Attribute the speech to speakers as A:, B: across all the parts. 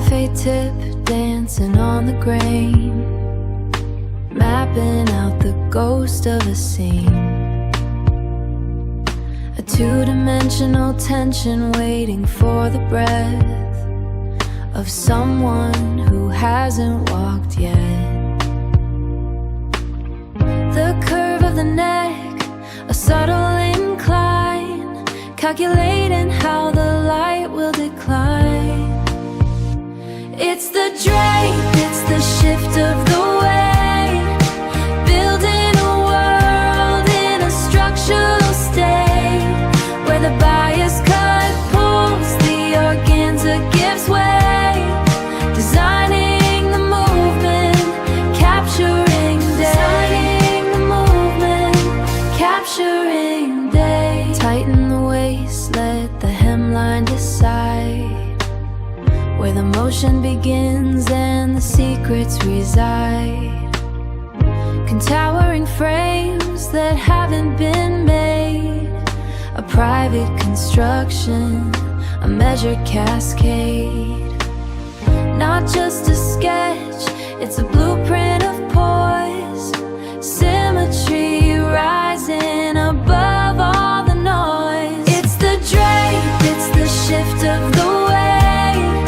A: cafe tip, dancing on the grain, mapping out the ghost of a scene. A two-dimensional tension waiting for the breath of someone who hasn't walked yet. The curve of the neck, a subtle incline, calculating how the light will decline. It's the drape, it's the shift of the weight, building a world in a structural state, where the bias cut pulls, the organza gives way, designing the movement, capturing day, designing the movement, capturing day. Tighten the waist, let the hemline decide where the motion begins and the secrets reside. Can towering frames that haven't been made, a private construction, a measured cascade. Not just a sketch, it's a blueprint of poise, symmetry rising above all the noise. It's the drape, it's the shift of the weight,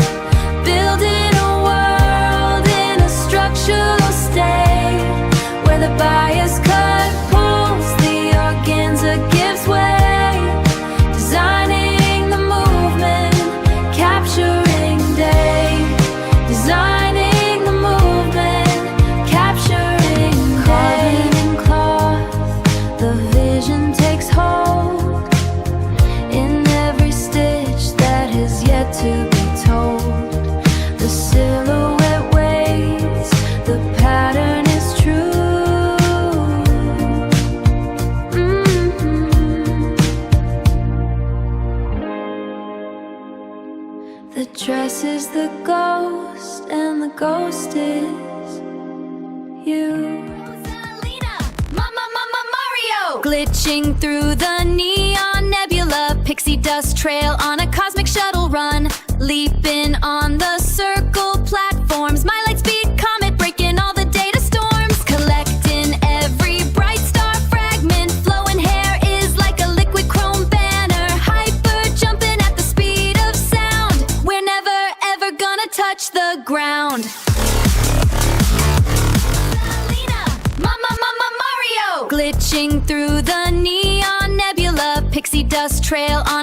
A: building a world in a structural state, where the bias cut pulls, the organza gives way, designing the movement, capturing day, designing the movement, capturing carbon and cloth. The vision takes hold in every stitch that has yet to be told. The silhouette waits, the pattern is true. The dress is the ghost, and the ghost is you. Rosalina, Mama Mario, glitching through the neon nebula, pixie dust trail on a cosmic shuttle run, leaping on the circle platforms, my light speed comet breaking all the data storms, collecting every bright star fragment, flowing hair is like a liquid chrome banner, hyper jumping at the speed of sound, we're never ever gonna touch the ground. Rosalina, Mama Mario, glitching through the neon nebula, pixie dust trail on